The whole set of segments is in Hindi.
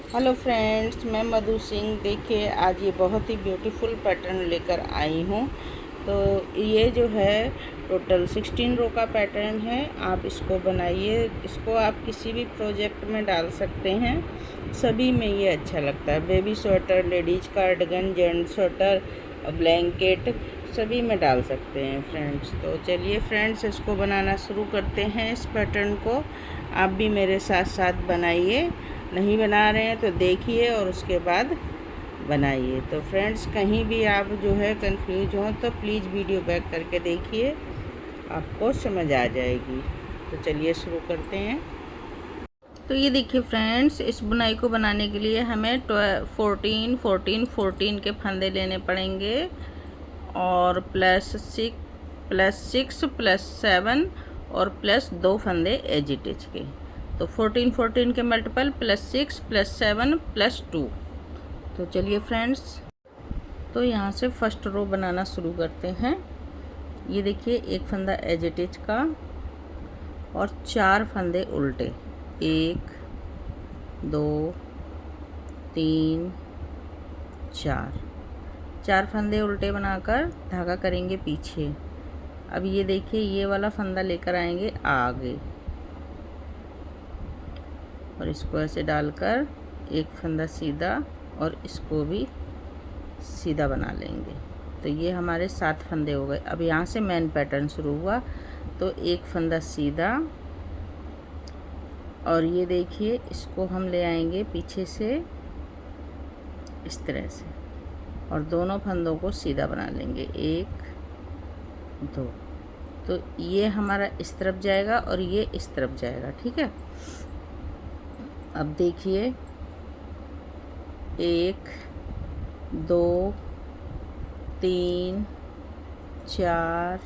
हेलो फ्रेंड्स, मैं मधु सिंह। देखिए, आज ये बहुत ही ब्यूटीफुल पैटर्न लेकर आई हूँ। तो ये जो है टोटल 16 रो का पैटर्न है। आप इसको बनाइए। इसको आप किसी भी प्रोजेक्ट में डाल सकते हैं, सभी में ये अच्छा लगता है। Baby sweater, ladies cardigan, gents sweater, blanket, सभी में डाल सकते हैं फ्रेंड्स। तो चलिए फ्रेंड्स, इसको बनाना शुरू करते हैं। इस पैटर्न को आप भी मेरे साथ साथ बनाइए। नहीं बना रहे हैं तो देखिए और उसके बाद बनाइए। तो फ्रेंड्स, कहीं भी आप जो है कंफ्यूज हो तो प्लीज़ वीडियो बैक करके देखिए, आपको समझ आ जाएगी। तो चलिए शुरू करते हैं। तो ये देखिए फ्रेंड्स, इस बुनाई को बनाने के लिए हमें 14 के फंदे लेने पड़ेंगे और +6 +7 और +2 फंदे एज इट इज के। तो 14 के मल्टीपल +6 +7 +2। तो चलिए फ्रेंड्स, तो यहाँ से फर्स्ट रो बनाना शुरू करते हैं। ये देखिए, एक फंदा एज इट इज का और 4 फंदे उल्टे। 1 2 3 4 फंदे उल्टे बनाकर धागा करेंगे पीछे। अब ये देखिए, ये वाला फंदा लेकर आएंगे आगे और इसको ऐसे डालकर एक फंदा सीधा और इसको भी सीधा बना लेंगे। तो ये हमारे 7 फंदे हो गए। अब यहाँ से मेन पैटर्न शुरू हुआ। तो एक फंदा सीधा और ये देखिए, इसको हम ले आएंगे पीछे से इस तरह से और दोनों फंदों को सीधा बना लेंगे। 1 2। तो ये हमारा इस तरफ जाएगा और ये इस तरफ जाएगा। ठीक है। अब देखिए, 1 2 3 4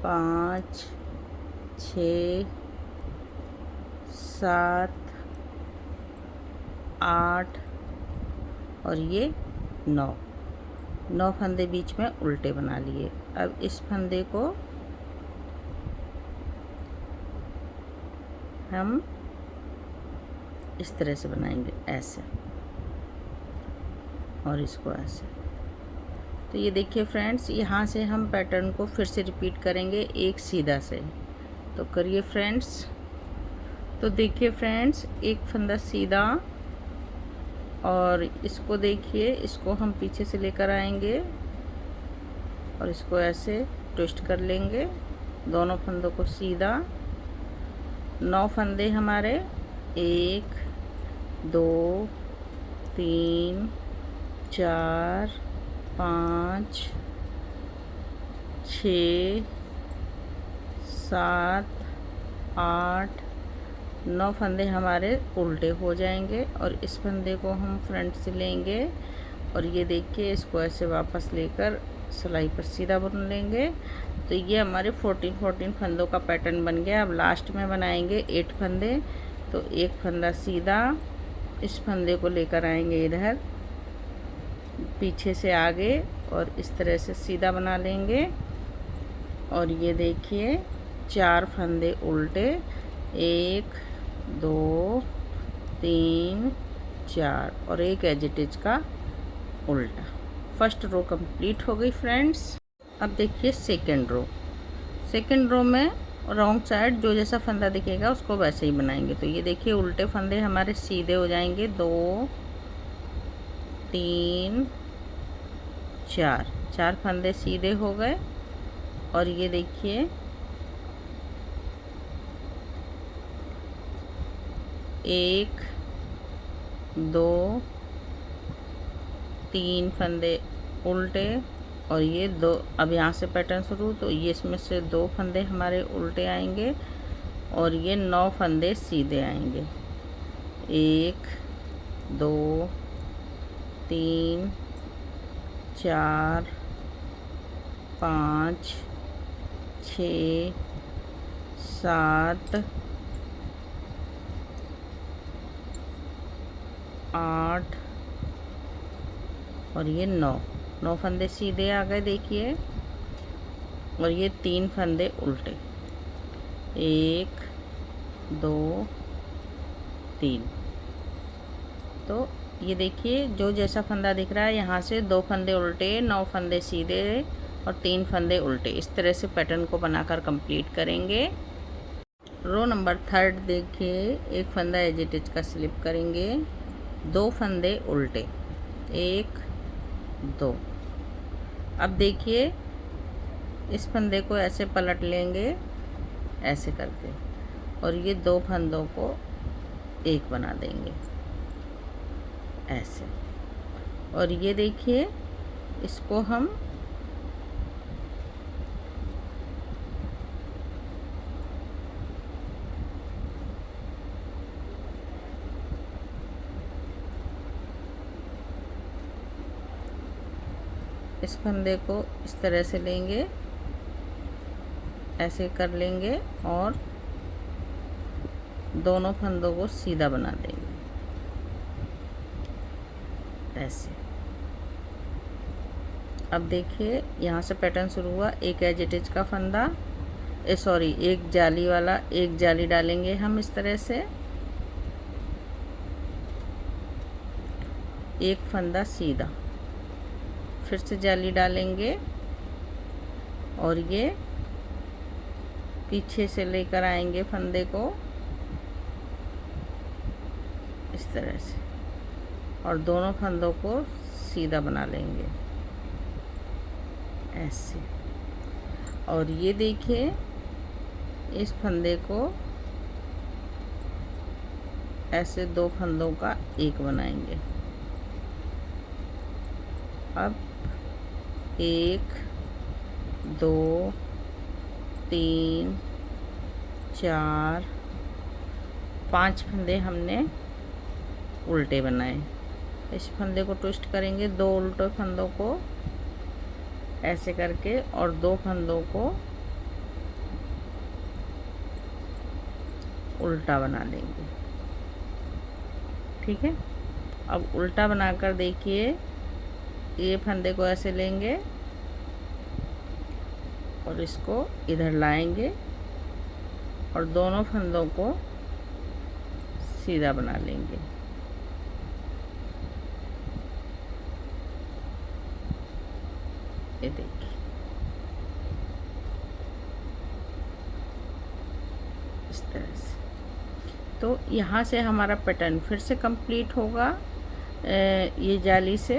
5 6 7 8 और ये 9 फंदे बीच में उल्टे बना लिए। अब इस फंदे को हम इस तरह से बनाएंगे, ऐसे, और इसको ऐसे। तो ये देखिए फ्रेंड्स, यहाँ से हम पैटर्न को फिर से रिपीट करेंगे एक सीधा से। तो करिए फ्रेंड्स। तो देखिए फ्रेंड्स, एक फंदा सीधा और इसको देखिए, इसको हम पीछे से लेकर आएंगे और इसको ऐसे ट्विस्ट कर लेंगे। दोनों फंदों को सीधा। 9 फंदे हमारे। 1 2 3 4 5 6 7 8 9 फंदे हमारे उल्टे हो जाएंगे और इस फंदे को हम फ्रंट से लेंगे और ये देखिए, इसको ऐसे वापस लेकर सिलाई पर सीधा बुन लेंगे। तो ये हमारे 14 फंदों का पैटर्न बन गया। अब लास्ट में बनाएंगे 8 फंदे। तो एक फंदा सीधा, इस फंदे को लेकर आएंगे इधर पीछे से आगे और इस तरह से सीधा बना लेंगे। और ये देखिए, 4 फंदे उल्टे। 1 2 3 4 और एक एज इट इज का उल्टा। फर्स्ट रो कंप्लीट हो गई फ्रेंड्स। अब देखिए सेकेंड रो में रॉन्ग साइड जो जैसा फंदा दिखेगा उसको वैसे ही बनाएंगे। तो ये देखिए, उल्टे फंदे हमारे सीधे हो जाएंगे। 2 3 4 फंदे सीधे हो गए। और ये देखिए, 1 2 3 फंदे उल्टे और ये 2। अब यहाँ से पैटर्न शुरू। तो ये इसमें से 2 फंदे हमारे उल्टे आएंगे और ये 9 फंदे सीधे आएंगे। 1 2 3 4 5 6 7 8 और ये 9 फंदे सीधे आ गए देखिए। और ये 3 फंदे उल्टे। 1 2 3 तो ये देखिए जो जैसा फंदा दिख रहा है, यहाँ से 2 फंदे उल्टे, 9 फंदे सीधे और 3 फंदे उल्टे, इस तरह से पैटर्न को बनाकर कंप्लीट करेंगे। रो नंबर 3 देखिए, एक फंदा एज इट इज का स्लिप करेंगे, 2 फंदे उल्टे, 1 2। अब देखिए इस फंदे को ऐसे पलट लेंगे ऐसे करके, और ये 2 फंदों को एक बना देंगे ऐसे। और ये देखिए इसको हम इस फंदे को इस तरह से लेंगे, ऐसे कर लेंगे और दोनों फंदों को सीधा बना देंगे ऐसे। अब देखिए यहाँ से पैटर्न शुरू हुआ, एक एज इट इज का फंदा, एक जाली वाला, एक जाली डालेंगे हम इस तरह से, एक फंदा सीधा, फिर से जाली डालेंगे और ये पीछे से लेकर आएंगे फंदे को इस तरह से, और दोनों फंदों को सीधा बना लेंगे ऐसे। और ये देखिए इस फंदे को ऐसे 2 फंदों का एक बनाएंगे। अब 1 2 3 4 5 फंदे हमने उल्टे बनाए। इस फंदे को ट्विस्ट करेंगे, 2 उल्टे फंदों को ऐसे करके और 2 फंदों को उल्टा बना लेंगे। ठीक है, अब उल्टा बनाकर देखिए, ये फंदे को ऐसे लेंगे और इसको इधर लाएंगे और दोनों फंदों को सीधा बना लेंगे। ये देखिए इस तरह से। तो यहाँ से हमारा पैटर्न फिर से कंप्लीट होगा ये जाली से।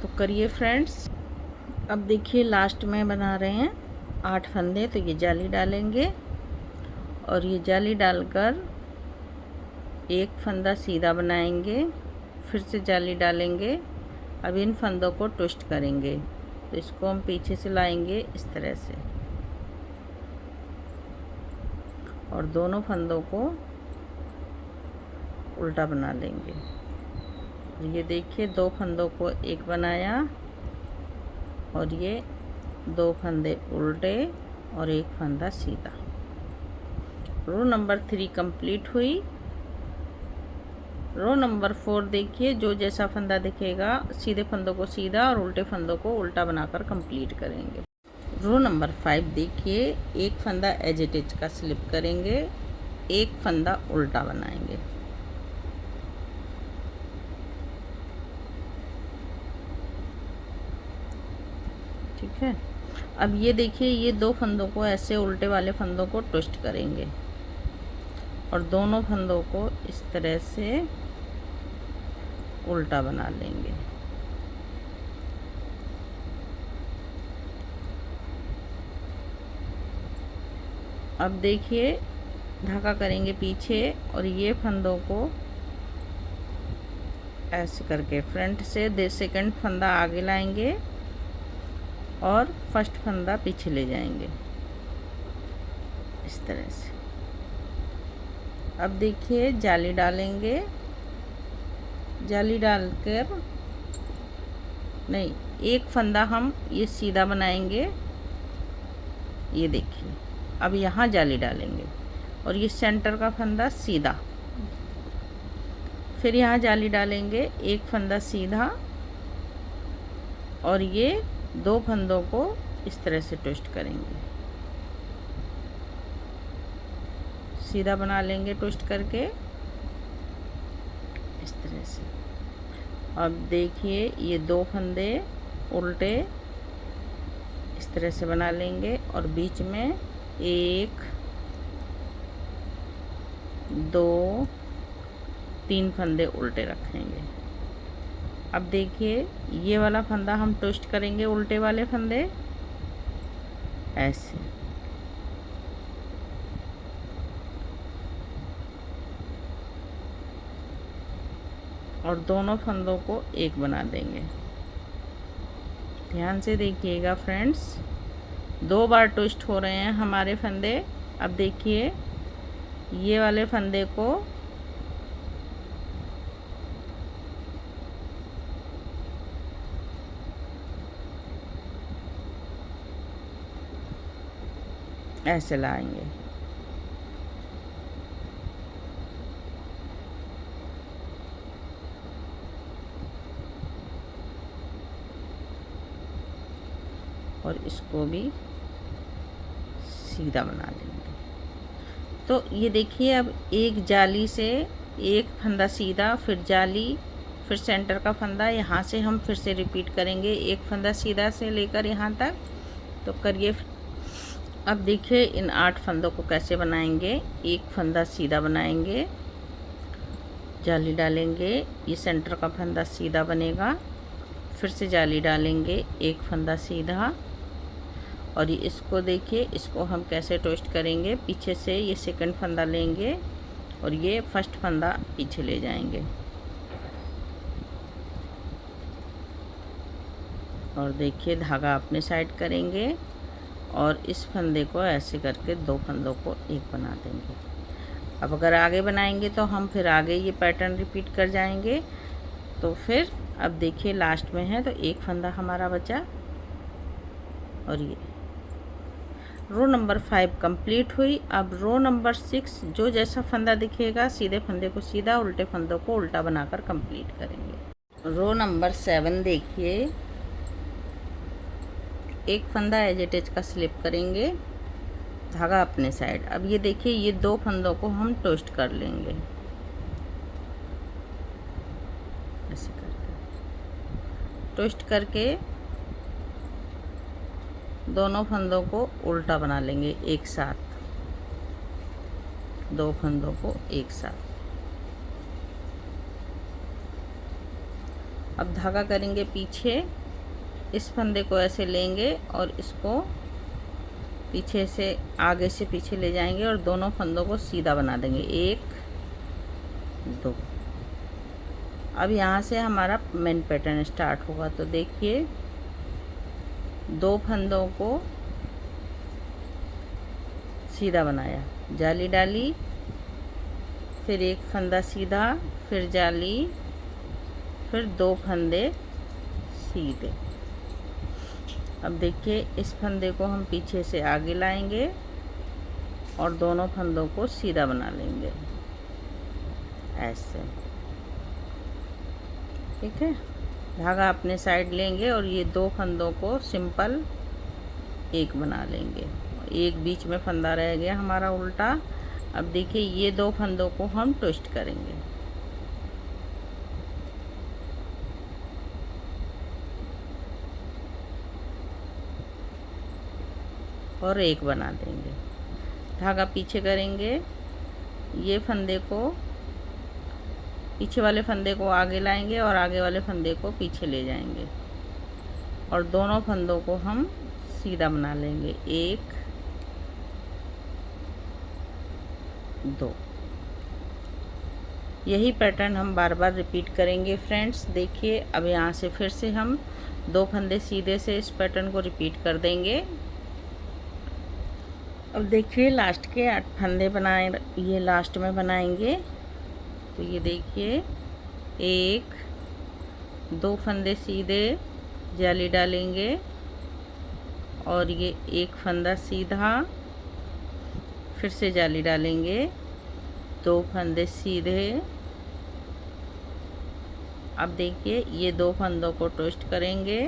तो करिए फ्रेंड्स। अब देखिए लास्ट में बना रहे हैं 8 फंदे, तो ये जाली डालेंगे और ये जाली डालकर एक फंदा सीधा बनाएंगे, फिर से जाली डालेंगे। अब इन फंदों को ट्विस्ट करेंगे, तो इसको हम पीछे से लाएंगे इस तरह से और दोनों फंदों को उल्टा बना लेंगे। ये देखिए 2 फंदों को एक बनाया और ये 2 फंदे उल्टे और एक फंदा सीधा। रो नंबर 3 कंप्लीट हुई। रो नंबर 4 देखिए, जो जैसा फंदा दिखेगा सीधे फंदों को सीधा और उल्टे फंदों को उल्टा बनाकर कंप्लीट करेंगे। रो नंबर 5 देखिए, एक फंदा एज इट इज का स्लिप करेंगे, एक फंदा उल्टा बनाएंगे। ठीक है, अब ये देखिए ये 2 फंदों को ऐसे उल्टे वाले फंदों को ट्विस्ट करेंगे और दोनों फंदों को इस तरह से उल्टा बना लेंगे। अब देखिए धागा करेंगे पीछे और ये फंदों को ऐसे करके फ्रंट से सेकंड फंदा आगे लाएंगे और फर्स्ट फंदा पीछे ले जाएंगे इस तरह से। अब देखिए जाली डालेंगे, जाली डालकर नहीं, एक फंदा हम ये सीधा बनाएंगे। ये देखिए अब यहाँ जाली डालेंगे और ये सेंटर का फंदा सीधा, फिर यहाँ जाली डालेंगे, एक फंदा सीधा और ये 2 फंदों को इस तरह से ट्विस्ट करेंगे सीधा बना लेंगे ट्विस्ट करके इस तरह से। अब देखिए ये 2 फंदे उल्टे इस तरह से बना लेंगे और बीच में 1 2 3 फंदे उल्टे रखेंगे। अब देखिए ये वाला फंदा हम ट्विस्ट करेंगे उल्टे वाले फंदे ऐसे, और दोनों फंदों को एक बना देंगे। ध्यान से देखिएगा फ्रेंड्स, 2 बार ट्विस्ट हो रहे हैं हमारे फंदे। अब देखिए ये वाले फंदे को ऐसे लाएंगे। और इसको भी सीधा बना लेंगे। तो ये देखिए अब एक जाली से एक फंदा सीधा, फिर जाली, फिर सेंटर का फंदा, यहाँ से हम फिर से रिपीट करेंगे एक फंदा सीधा से लेकर यहाँ तक। तो करिए। अब देखिए इन 8 फंदों को कैसे बनाएंगे। एक फंदा सीधा बनाएंगे, जाली डालेंगे, ये सेंटर का फंदा सीधा बनेगा, फिर से जाली डालेंगे, एक फंदा सीधा, और ये इसको देखिए, इसको हम कैसे ट्विस्ट करेंगे। पीछे से ये सेकंड फंदा लेंगे और ये फर्स्ट फंदा पीछे ले जाएंगे, और देखिए धागा अपने साइड करेंगे और इस फंदे को ऐसे करके 2 फंदों को एक बना देंगे। अब अगर आगे बनाएंगे तो हम फिर आगे ये पैटर्न रिपीट कर जाएंगे। तो फिर अब देखिए लास्ट में है तो एक फंदा हमारा बचा, और ये रो नंबर 5 कंप्लीट हुई। अब रो नंबर 6 जो जैसा फंदा दिखेगा सीधे फंदे को सीधा, उल्टे फंदों को उल्टा बनाकर कंप्लीट करेंगे। रो नंबर 7 देखिए, एक फंदा एज इट इज का स्लिप करेंगे, धागा अपने साइड। अब ये देखिए ये 2 फंदों को हम ट्विस्ट कर लेंगे ऐसे करके, ट्विस्ट करके दोनों फंदों को उल्टा बना लेंगे एक साथ, 2 फंदों को एक साथ। अब धागा करेंगे पीछे, इस फंदे को ऐसे लेंगे और इसको पीछे से आगे से पीछे ले जाएंगे और दोनों फंदों को सीधा बना देंगे, 1 2। अब यहाँ से हमारा मेन पैटर्न स्टार्ट होगा। तो देखिए 2 फंदों को सीधा बनाया, जाली डाली, फिर एक फंदा सीधा, फिर जाली, फिर 2 फंदे सीधे। अब देखिए इस फंदे को हम पीछे से आगे लाएंगे और दोनों फंदों को सीधा बना लेंगे ऐसे, ठीक है। धागा अपने साइड लेंगे और ये 2 फंदों को सिंपल एक बना लेंगे, एक बीच में फंदा रह गया हमारा उल्टा। अब देखिए ये 2 फंदों को हम ट्विस्ट करेंगे, और एक बना देंगे, धागा पीछे करेंगे, ये फंदे को पीछे वाले फंदे को आगे लाएंगे और आगे वाले फंदे को पीछे ले जाएंगे, और दोनों फंदों को हम सीधा बना लेंगे, 1 2। यही पैटर्न हम बार बार रिपीट करेंगे फ्रेंड्स। देखिए अब यहाँ से फिर से हम 2 फंदे सीधे से इस पैटर्न को रिपीट कर देंगे। अब देखिए लास्ट के 8 फंदे बनाए, ये लास्ट में बनाएंगे। तो ये देखिए 1 2 फंदे सीधे, जाली डालेंगे, और ये एक फंदा सीधा, फिर से जाली डालेंगे, 2 फंदे सीधे। अब देखिए ये 2 फंदों को ट्विस्ट करेंगे,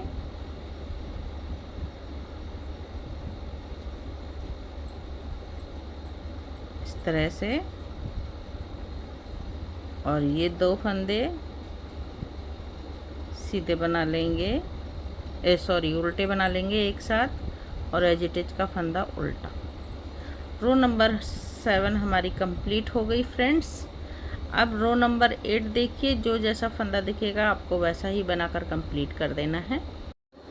इस तरह से, और ये 2 फंदे सीधे बना लेंगे, उल्टे बना लेंगे एक साथ, और एजिटेज का फंदा उल्टा। रो नंबर 7 हमारी कंप्लीट हो गई फ्रेंड्स। अब रो नंबर 8 देखिए, जो जैसा फंदा दिखेगा आपको वैसा ही बनाकर कंप्लीट कर देना है।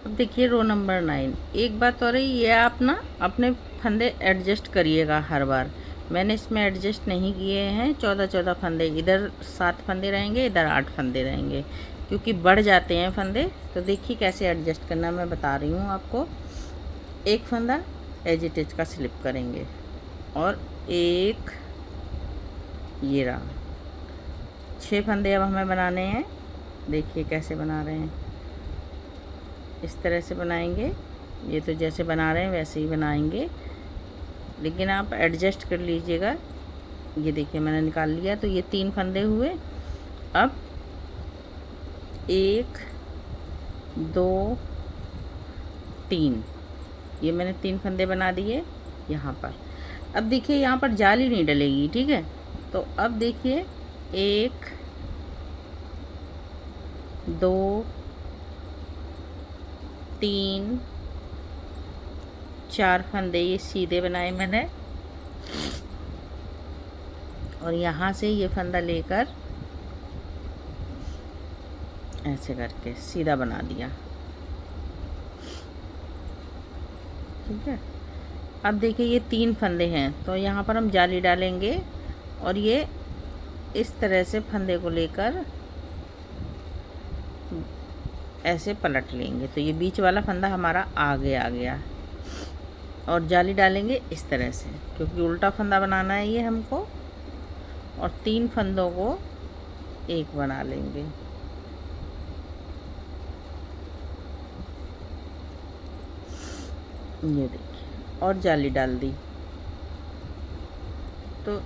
अब देखिए रो नंबर 9। एक बात और है, ये आप ना अपने फंदे एडजस्ट करिएगा हर बार। मैंने इसमें एडजस्ट नहीं किए हैं। 14 फंदे, इधर 7 फंदे रहेंगे, इधर 8 फंदे रहेंगे, क्योंकि बढ़ जाते हैं फंदे। तो देखिए कैसे एडजस्ट करना मैं बता रही हूँ आपको। एक फंदा एजिटेज का स्लिप करेंगे, और एक ये रहा। 6 फंदे अब हमें बनाने हैं। देखिए कैसे बना रहे हैं, इस तरह से बनाएंगे। ये तो जैसे बना रहे हैं वैसे ही बनाएंगे, लेकिन आप एडजस्ट कर लीजिएगा। ये देखिए मैंने निकाल लिया, तो ये 3 फंदे हुए। अब 1 2 3, ये मैंने 3 फंदे बना दिए यहाँ पर। अब देखिए यहाँ पर जाली नहीं डलेगी, ठीक है। तो अब देखिए 1 2 3 4 फंदे ये सीधे बनाए मैंने, और यहाँ से ये फंदा लेकर ऐसे करके सीधा बना दिया, ठीक है। अब देखिए ये 3 फंदे हैं, तो यहाँ पर हम जाली डालेंगे, और ये इस तरह से फंदे को लेकर ऐसे पलट लेंगे, तो ये बीच वाला फंदा हमारा आगे आ गया। और जाली डालेंगे इस तरह से, क्योंकि उल्टा फंदा बनाना है ये हमको, और 3 फंदों को एक बना लेंगे। ये देखिए, और जाली डाल दी, तो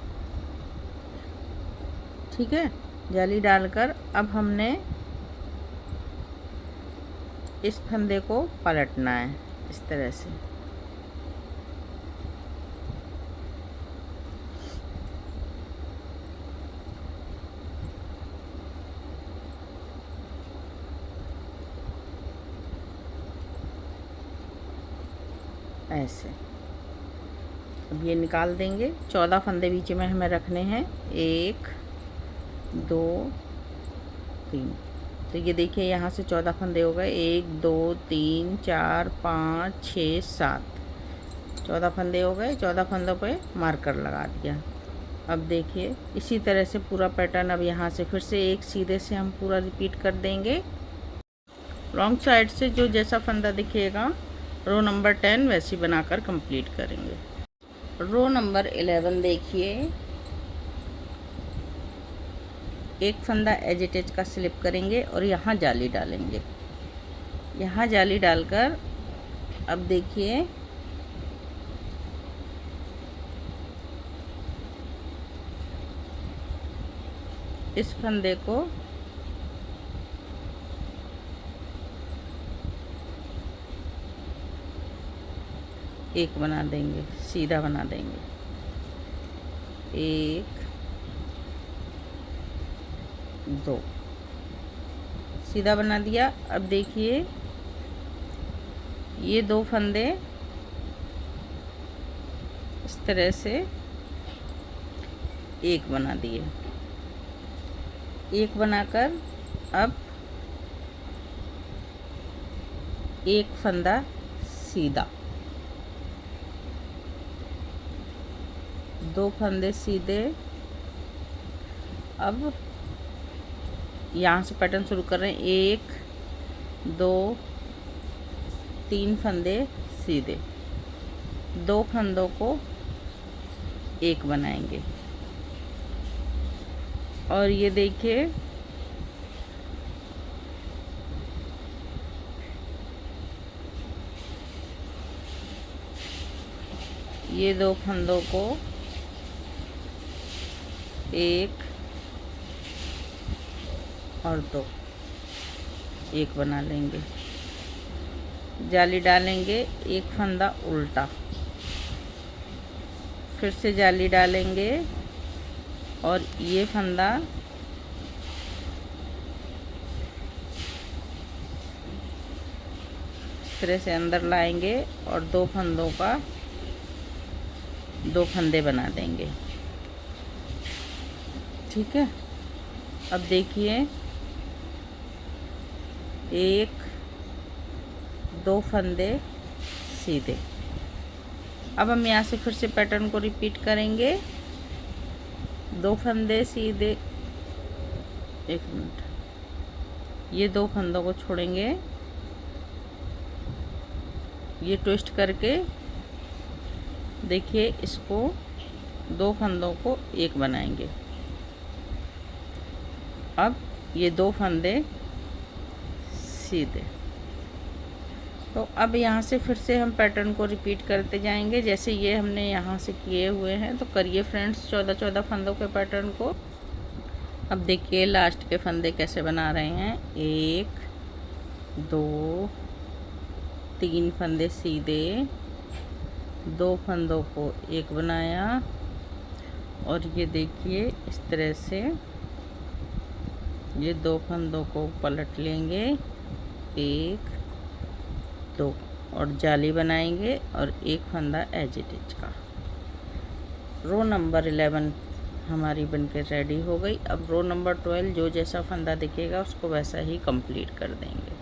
ठीक है। जाली डालकर अब हमने इस फंदे को पलटना है इस तरह से। ऐसे अब ये निकाल देंगे। 14 फंदे बीच में हमें रखने हैं, 1 2 3। तो ये देखिए यहाँ से 14 फंदे हो गए, 1 2 3 4 5 6 7, 14 फंदे हो गए। 14 फंदों पे मार्कर लगा दिया। अब देखिए इसी तरह से पूरा पैटर्न अब यहाँ से फिर से एक सीधे से हम पूरा रिपीट कर देंगे। रॉन्ग साइड से जो जैसा फंदा दिखेगा रो नंबर 10 वैसी बनाकर कंप्लीट करेंगे। रो नंबर 11 देखिए, एक फंदा एजिटेज का स्लिप करेंगे और यहाँ जाली डालेंगे। यहाँ जाली डालकर अब देखिए इस फंदे को एक बना देंगे, सीधा बना देंगे। 1 2 सीधा बना दिया। अब देखिए ये 2 फंदे इस तरह से एक बना दिए। एक बनाकर अब एक फंदा सीधा, 2 फंदे सीधे। अब यहाँ से पैटर्न शुरू कर रहे हैं, 1 2 3 फंदे सीधे, 2 फंदों को एक बनाएंगे। और ये देखिए ये 2 फंदों को एक और 2 एक बना लेंगे। जाली डालेंगे, एक फंदा उल्टा, फिर से जाली डालेंगे और ये फंदा इस तरह से अंदर लाएंगे और दो फंदों का दो फंदे बना देंगे। ठीक है, अब देखिए 1 2 फंदे सीधे। अब हम यहाँ से फिर से पैटर्न को रिपीट करेंगे। 2 फंदे सीधे, 1 मिनट, ये 2 फंदों को छोड़ेंगे, ये ट्विस्ट करके देखिए इसको 2 फंदों को एक बनाएंगे। अब ये 2 फंदे सीधे। तो अब यहाँ से फिर से हम पैटर्न को रिपीट करते जाएंगे जैसे ये हमने यहाँ से किए हुए हैं। तो करिए फ्रेंड्स 14 फंदों के पैटर्न को। अब देखिए लास्ट के फंदे कैसे बना रहे हैं। 1 2 3 फंदे सीधे, 2 फंदों को एक बनाया और ये देखिए इस तरह से ये 2 फंदों को पलट लेंगे, 1 2 और जाली बनाएंगे और एक फंदा एज इट इज का। रो नंबर 11 हमारी बनकर रेडी हो गई। अब रो नंबर 12 जो जैसा फंदा दिखेगा उसको वैसा ही कंप्लीट कर देंगे।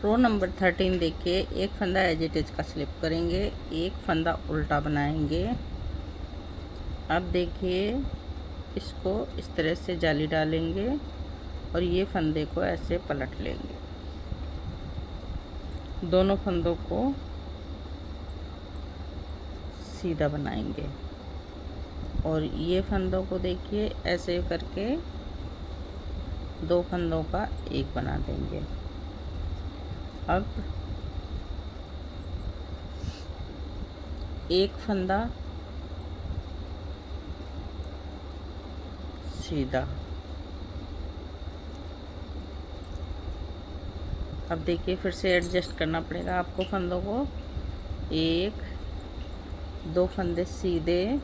रो नंबर 13 देखिए, एक फंदा एज इट इज का स्लिप करेंगे, एक फंदा उल्टा बनाएंगे। अब देखिए इसको इस तरह से जाली डालेंगे और ये फंदे को ऐसे पलट लेंगे, दोनों फंदों को सीधा बनाएंगे और ये फंदों को देखिए ऐसे करके 2 फंदों का एक बना देंगे। अब एक फंदा सीधा। अब देखिए फिर से एडजस्ट करना पड़ेगा आपको फंदों को। 1 2 फंदे सीधे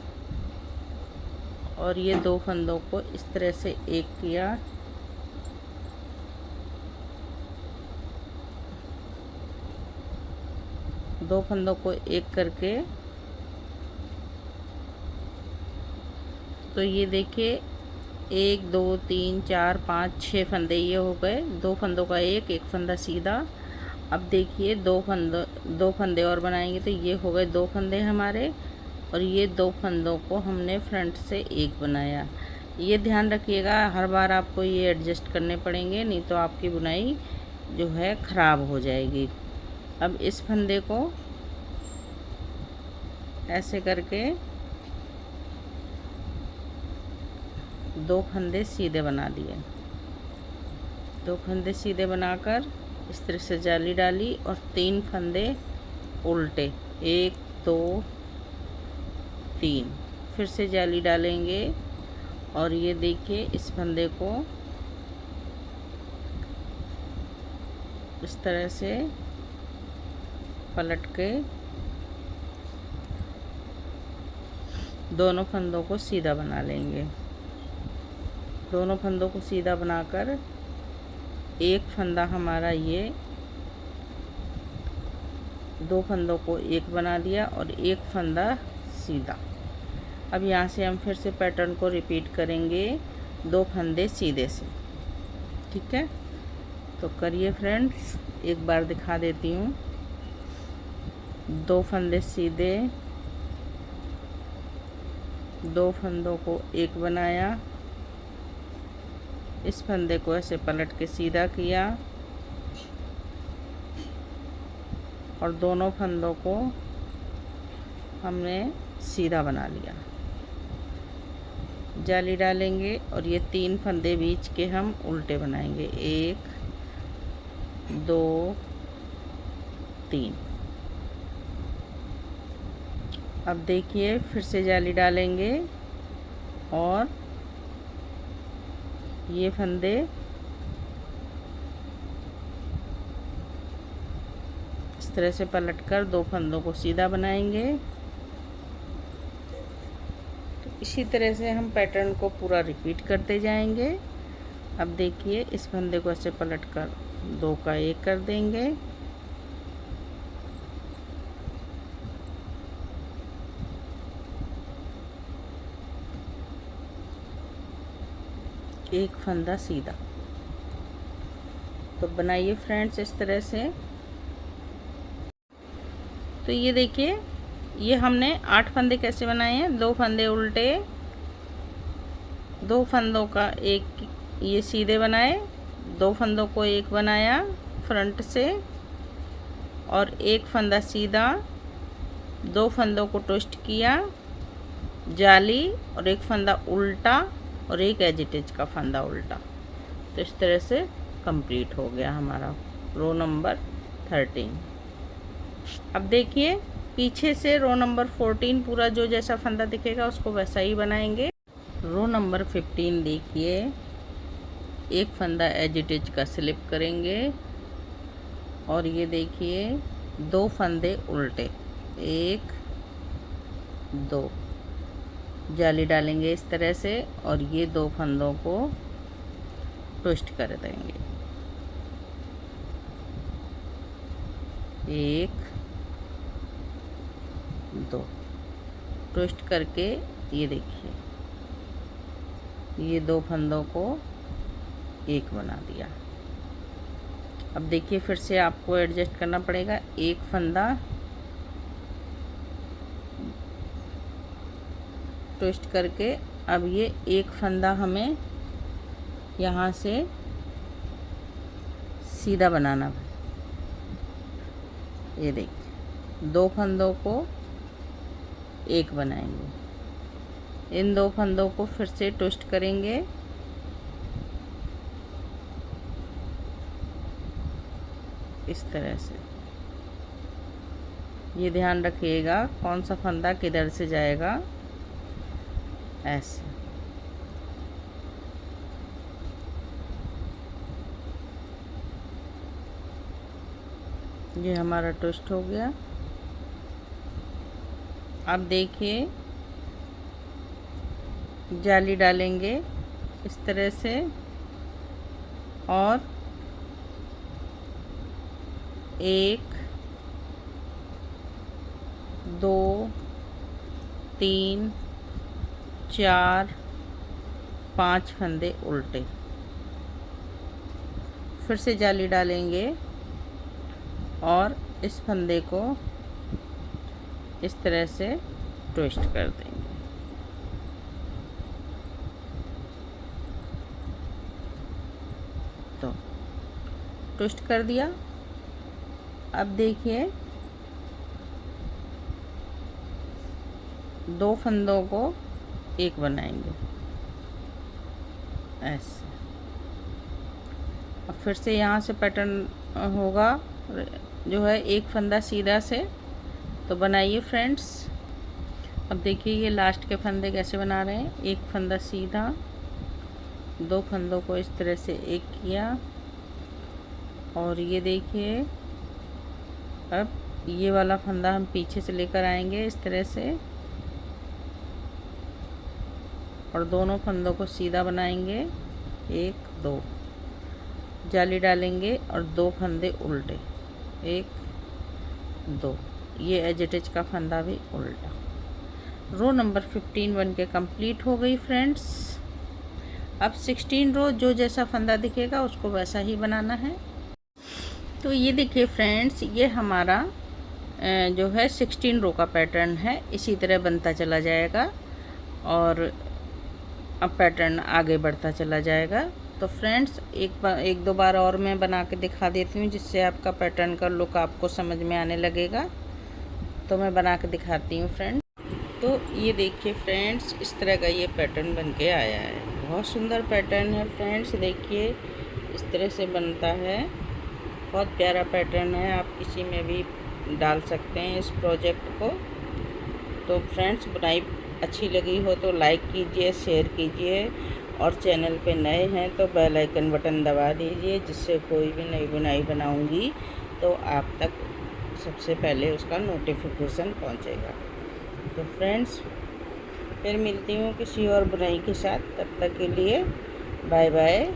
और ये 2 फंदों को इस तरह से एक किया, दो फंदों को एक करके। तो ये देखिए 1 2 3 4 5 6 फंदे ये हो गए, 2 फंदों का एक फंदा सीधा। अब देखिए 2 फंदे और बनाएंगे तो ये हो गए 2 फंदे हमारे और ये 2 फंदों को हमने फ्रंट से एक बनाया। ये ध्यान रखिएगा हर बार आपको ये एडजस्ट करने पड़ेंगे, नहीं तो आपकी बुनाई जो है ख़राब हो जाएगी। अब इस फंदे को ऐसे करके 2 फंदे सीधे बना दिए, 2 फंदे सीधे बनाकर इस तरह से जाली डाली और 3 फंदे उल्टे, 1 2 3, फिर से जाली डालेंगे और ये देखिए इस फंदे को इस तरह से पलट के दोनों फंदों को सीधा बना लेंगे। दोनों फंदों को सीधा बनाकर एक फंदा हमारा ये 2 फंदों को एक बना दिया और एक फंदा सीधा। अब यहाँ से हम फिर से पैटर्न को रिपीट करेंगे 2 फंदे सीधे से। ठीक है, तो करिए फ्रेंड्स, एक बार दिखा देती हूँ। 2 फंदे सीधे, 2 फंदों को एक बनाया, इस फंदे को ऐसे पलट के सीधा किया और दोनों फंदों को हमने सीधा बना लिया। जाली डालेंगे और ये 3 फंदे बीच के हम उल्टे बनाएंगे, 1 2 3। अब देखिए फिर से जाली डालेंगे और ये फंदे इस तरह से पलटकर 2 फंदों को सीधा बनाएंगे इसी तरह से हम पैटर्न को पूरा रिपीट करते जाएंगे। अब देखिए इस फंदे को ऐसे पलट कर 2 का 1 कर देंगे। एक फंदा सीधा। तो बनाइए फ्रेंड्स इस तरह से। तो ये देखिए ये हमने 8 फंदे कैसे बनाए हैं। 2 फंदे उल्टे, 2 फंदों का एक ये सीधे बनाए, 2 फंदों को एक बनाया फ्रंट से और एक फंदा सीधा, 2 फंदों को ट्विस्ट किया, जाली और एक फंदा उल्टा और एक एजिटेज का फंदा उल्टा। तो इस तरह से कंप्लीट हो गया हमारा रो नंबर 13। अब देखिए पीछे से रो नंबर 14 पूरा जो जैसा फंदा दिखेगा उसको वैसा ही बनाएंगे। रो नंबर 15 देखिए एक फंदा एजिटेज का स्लिप करेंगे और ये देखिए 2 फंदे उल्टे, 1 2 जाली डालेंगे इस तरह से और ये 2 फंदों को ट्विस्ट कर देंगे। 1 2 ट्विस्ट करके ये देखिए ये 2 फंदों को एक बना दिया। अब देखिए फिर से आपको एडजस्ट करना पड़ेगा। एक फंदा ट्विस्ट करके अब ये एक फंदा हमें यहाँ से सीधा बनाना है। ये देखिए 2 फंदों को एक बनाएंगे। इन 2 फंदों को फिर से ट्विस्ट करेंगे इस तरह से। ये ध्यान रखिएगा कौन सा फंदा किधर से जाएगा, ऐसे। ये हमारा ट्विस्ट हो गया। अब देखिए जाली डालेंगे इस तरह से और 1 2 3 4 5 फंदे उल्टे। फिर से जाली डालेंगे और इस फंदे को इस तरह से ट्विस्ट कर देंगे। तो ट्विस्ट कर दिया। अब देखिए 2 फंदों को एक बनाएंगे ऐसे। अब फिर से यहाँ से पैटर्न होगा जो है एक फंदा सीधा से। तो बनाइए फ्रेंड्स। अब देखिए ये लास्ट के फंदे कैसे बना रहे हैं। एक फंदा सीधा, 2 फंदों को इस तरह से एक किया और ये देखिए अब ये वाला फंदा हम पीछे से लेकर आएंगे इस तरह से और दोनों फंदों को सीधा बनाएंगे। 1 2 जाली डालेंगे और 2 फंदे उल्टे, 1 2। ये एजिटेज का फंदा भी उल्टा। रो नंबर 15 बन के कंप्लीट हो गई फ्रेंड्स। अब 16 रो जो जैसा फंदा दिखेगा उसको वैसा ही बनाना है। तो ये देखिए फ्रेंड्स ये हमारा जो है 16 रो का पैटर्न है। इसी तरह बनता चला जाएगा और अब पैटर्न आगे बढ़ता चला जाएगा। तो फ्रेंड्स एक दो बार और मैं बना के दिखा देती हूँ जिससे आपका पैटर्न का लुक आपको समझ में आने लगेगा। तो मैं बना के दिखाती हूँ फ्रेंड्स। तो ये देखिए फ्रेंड्स इस तरह का ये पैटर्न बन के आया है। बहुत सुंदर पैटर्न है फ्रेंड्स। देखिए इस तरह से बनता है। बहुत प्यारा पैटर्न है। आप किसी में भी डाल सकते हैं इस प्रोजेक्ट को। तो फ्रेंड्स बुनाई अच्छी लगी हो तो लाइक कीजिए, शेयर कीजिए और चैनल पे नए हैं तो बेल आइकन बटन दबा दीजिए जिससे कोई भी नई बुनाई बनाऊंगी तो आप तक सबसे पहले उसका नोटिफिकेशन पहुंचेगा। तो फ्रेंड्स फिर मिलती हूँ किसी और बुनाई के साथ, तब तक के लिए बाय बाय।